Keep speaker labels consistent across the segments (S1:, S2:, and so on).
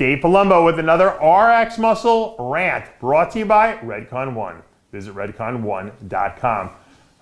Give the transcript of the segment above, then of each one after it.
S1: Dave Palumbo with another RX Muscle rant brought to you by Redcon One. Visit redcon1.com.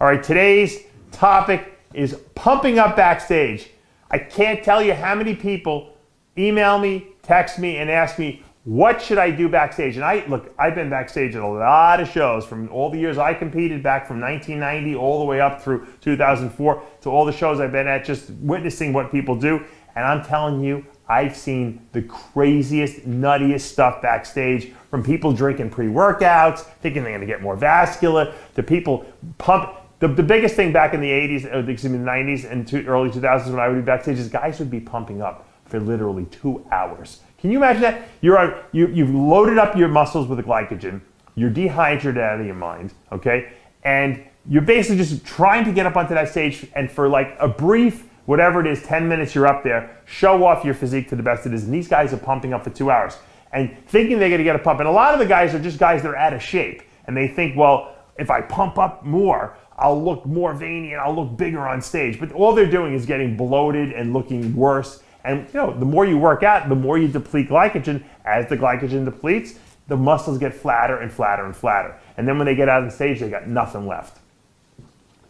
S1: All right, today's topic is pumping up backstage. I can't tell you how many people email me, text me, and ask me, what should I do backstage? And I've been backstage at a lot of shows from all the years I competed back from 1990 all the way up through 2004 to all the shows I've been at, just witnessing what people do. And I'm telling you, I've seen the craziest, nuttiest stuff backstage, from people drinking pre-workouts, thinking they're gonna get more vascular, to people pump. The biggest thing back in the 80s, excuse me, the 90s and early 2000s when I would be backstage is guys would be pumping up for literally 2 hours. Can you imagine that? You've loaded up your muscles with glycogen, you're dehydrated out of your mind, okay? And you're basically just trying to get up onto that stage, and for like a brief, whatever it is, 10 minutes you're up there, show off your physique to the best it is. And these guys are pumping up for 2 hours and thinking they're gonna get a pump. And a lot of the guys are just guys that are out of shape. And they think, well, if I pump up more, I'll look more veiny and I'll look bigger on stage. But all they're doing is getting bloated and looking worse. And you know, the more you work out, the more you deplete glycogen. As the glycogen depletes, the muscles get flatter and flatter and flatter. And then when they get out on stage, they got nothing left.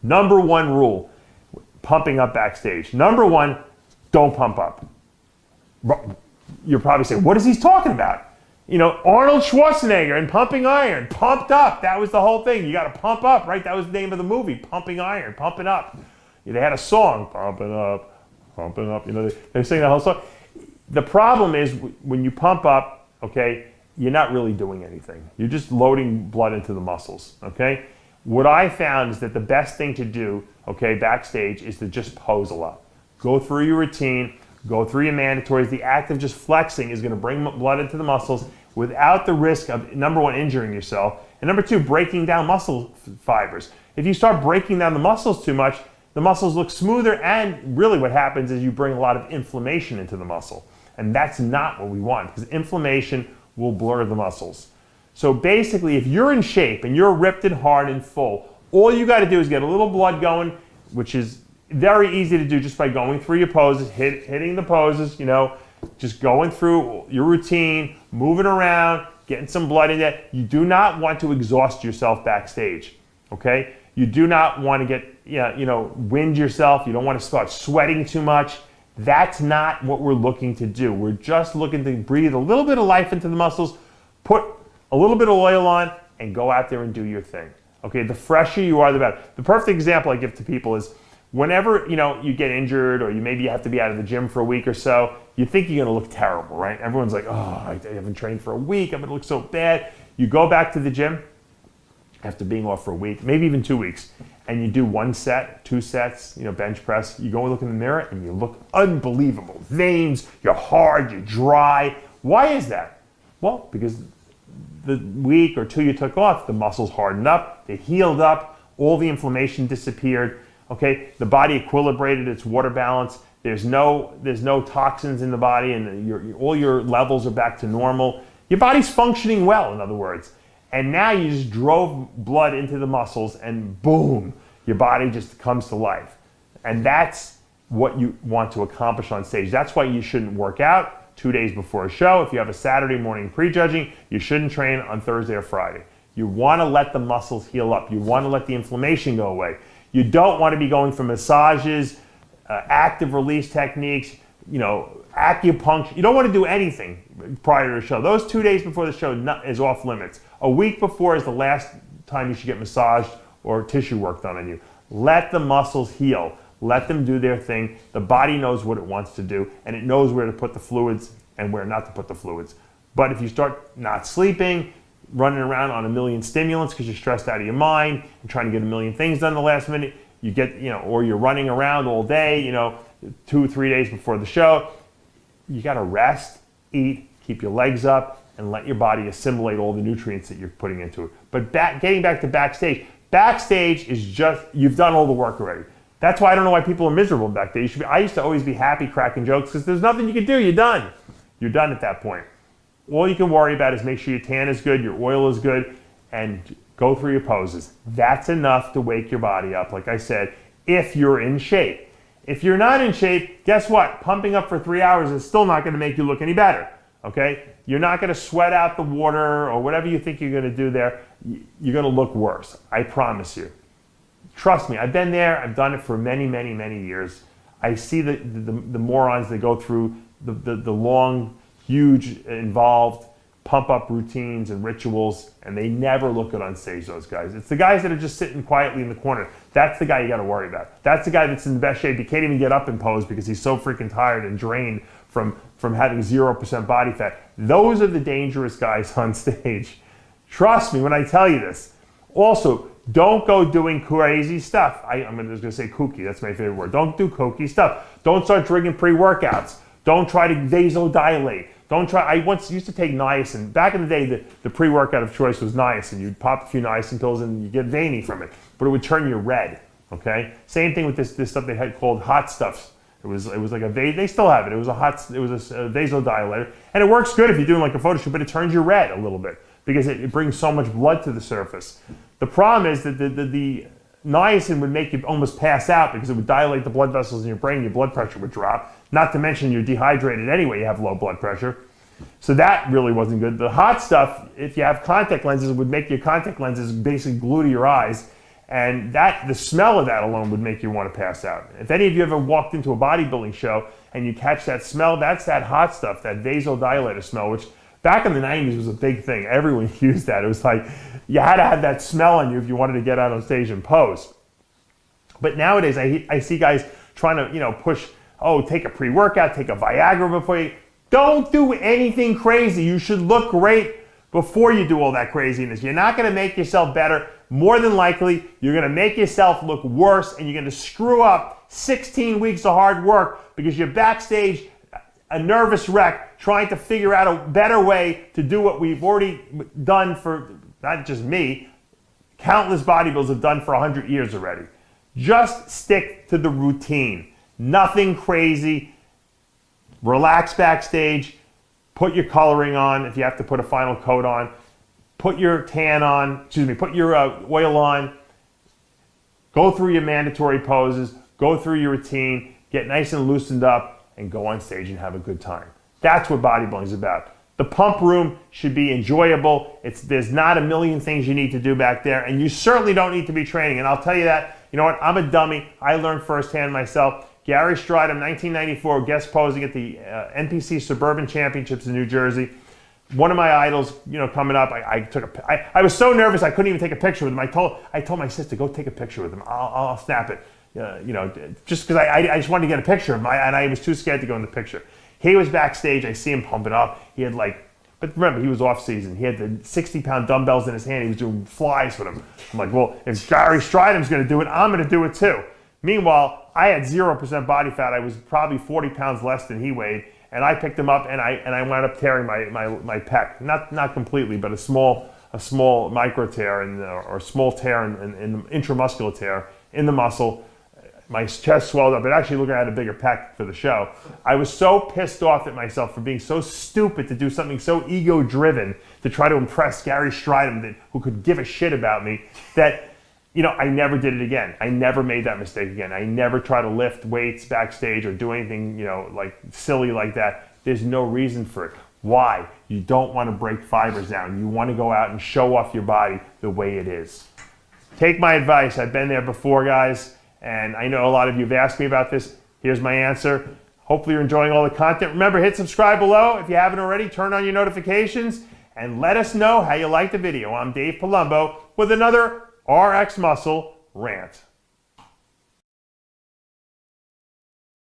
S1: Number one rule, pumping up backstage. Number one, don't pump up. You're probably saying, what is he talking about? You know, Arnold Schwarzenegger and Pumping Iron, pumped up. That was the whole thing. You got to pump up, right? That was the name of the movie, Pumping Iron, pumping up. They had a song, pumping up. You know, they sing that whole song. The problem is when you pump up, okay, you're not really doing anything. You're just loading blood into the muscles, okay? What I found is that the best thing to do, okay, backstage is to just pose a lot. Go through your routine, go through your mandatories. The act of just flexing is going to bring blood into the muscles without the risk of, number one, injuring yourself, and number two, breaking down muscle fibers. If you start breaking down the muscles too much, the muscles look smoother, and really what happens is you bring a lot of inflammation into the muscle. And that's not what we want, because inflammation will blur the muscles. So basically, if you're in shape and you're ripped and hard and full, all you got to do is get a little blood going, which is very easy to do just by going through your poses, hitting the poses, you know, just going through your routine, moving around, getting some blood in there. You do not want to exhaust yourself backstage, okay? You do not want to get, wind yourself. You don't want to start sweating too much. That's not what we're looking to do. We're just looking to breathe a little bit of life into the muscles, put a little bit of oil on, and go out there and do your thing. Okay, the fresher you are, the better. The perfect example I give to people is whenever you get injured, or maybe you have to be out of the gym for a week or so, you think you're gonna look terrible, right? Everyone's like, oh, I haven't trained for a week, I'm gonna look so bad. You go back to the gym after being off for a week, maybe even 2 weeks, and you do 1 set, 2 sets, bench press, you go and look in the mirror and you look unbelievable. Veins, you're hard, you're dry. Why is that? Well, because the week or 2 you took off, the muscles hardened up, they healed up, all the inflammation disappeared, okay? The body equilibrated its water balance. There's no toxins in the body, and all your levels are back to normal. Your body's functioning well, in other words. And now you just drove blood into the muscles, and boom, your body just comes to life. And that's what you want to accomplish on stage. That's why you shouldn't work out 2 days before a show. If you have a Saturday morning prejudging, you shouldn't train on Thursday or Friday. You want to let the muscles heal up. You want to let the inflammation go away. You don't want to be going for massages, active release techniques, acupuncture. You don't want to do anything prior to the show. Those 2 days before the show is off limits. A week before is the last time you should get massaged or tissue work done on you. Let the muscles heal. Let them do their thing. The body knows what it wants to do, and it knows where to put the fluids and where not to put the fluids. But if you start not sleeping, running around on a million stimulants because you're stressed out of your mind and trying to get a million things done the last minute, you get, or you're running around all day, 2 or 3 days before the show, you got to rest, eat, keep your legs up, and let your body assimilate all the nutrients that you're putting into it. But getting back to backstage is just, you've done all the work already. That's why I don't know why people are miserable backstage. I used to always be happy cracking jokes because there's nothing you can do. You're done. You're done at that point. All you can worry about is make sure your tan is good, your oil is good, and go through your poses. That's enough to wake your body up, like I said, if you're in shape. If you're not in shape, guess what? Pumping up for 3 hours is still not going to make you look any better. okay? You're not going to sweat out the water or whatever you think you're going to do there. You're going to look worse. I promise you. Trust me, I've been there. I've done it for many, many, many years. I see the morons that go through the long, huge, involved pump-up routines and rituals, and they never look good on stage, those guys. It's the guys that are just sitting quietly in the corner. That's the guy you got to worry about. That's the guy that's in the best shape. He can't even get up and pose because he's so freaking tired and drained from having 0% body fat. Those are the dangerous guys on stage. Trust me when I tell you this. Also, don't go doing crazy stuff. I'm just going to say kooky. That's my favorite word. Don't do kooky stuff. Don't start drinking pre-workouts. Don't try to vasodilate. Don't try. I once used to take niacin. Back in the day, the pre-workout of choice was niacin. You'd pop a few niacin pills and you get veiny from it, but it would turn you red. Okay. Same thing with this stuff they had called hot stuffs. It was like they still have it. It was a vasodilator, and it works good if you're doing like a photo shoot, but it turns you red a little bit because it brings so much blood to the surface. The problem is that the niacin would make you almost pass out because it would dilate the blood vessels in your brain. Your blood pressure would drop. Not to mention you're dehydrated anyway. You have low blood pressure. So that really wasn't good. The hot stuff, if you have contact lenses, would make your contact lenses basically glue to your eyes. And the smell of that alone would make you want to pass out. If any of you ever walked into a bodybuilding show and you catch that smell, that's that hot stuff, that vasodilator smell, which back in the 90s was a big thing. Everyone used that. It was like you had to have that smell on you if you wanted to get out on stage and pose. But nowadays, I see guys trying to, push, take a pre-workout, take a Viagra before you. Don't do anything crazy. You should look great before you do all that craziness. You're not going to make yourself better. More than likely, you're going to make yourself look worse, and you're going to screw up 16 weeks of hard work because you're backstage, a nervous wreck, trying to figure out a better way to do what we've already done for, not just me, countless bodybuilders have done for 100 years already. Just stick to the routine. Nothing crazy. Relax backstage. Put your coloring on if you have to put a final coat on. Put your put your oil on. Go through your mandatory poses. Go through your routine. Get nice and loosened up and go on stage and have a good time. That's what bodybuilding is about. The pump room should be enjoyable. There's not a million things you need to do back there, and you certainly don't need to be training. And I'll tell you that, you know what, I'm a dummy. I learned firsthand myself. Gary Stridham, 1994, guest posing at the NPC Suburban Championships in New Jersey. One of my idols, coming up, I was so nervous I couldn't even take a picture with him. I told my sister, go take a picture with him. I'll snap it. Just because I just wanted to get a picture of him, and I was too scared to go in the picture. He was backstage. I see him pumping up. He had but remember, he was off season. He had the 60-pound dumbbells in his hand. He was doing flies with them. I'm like, well, if Gary Stridham's going to do it, I'm going to do it too. Meanwhile, I had 0% body fat. I was probably 40 pounds less than he weighed, and I picked him up and I wound up tearing my pec. Not completely, but a small micro tear or small tear in the intramuscular tear in the muscle. My chest swelled up. It actually looked like I had a bigger pec for the show. I was so pissed off at myself for being so stupid to do something so ego-driven to try to impress Gary Stridham, who could give a shit about me, that I never did it again. I never made that mistake again. I never try to lift weights backstage or do anything, like silly like that. There's no reason for it. Why? You don't want to break fibers down. You want to go out and show off your body the way it is. Take my advice. I've been there before, guys. And I know a lot of you have asked me about this. Here's my answer. Hopefully you're enjoying all the content. Remember, hit subscribe below if you haven't already. Turn on your notifications and let us know how you like the video. I'm Dave Palumbo with another RX Muscle Rant.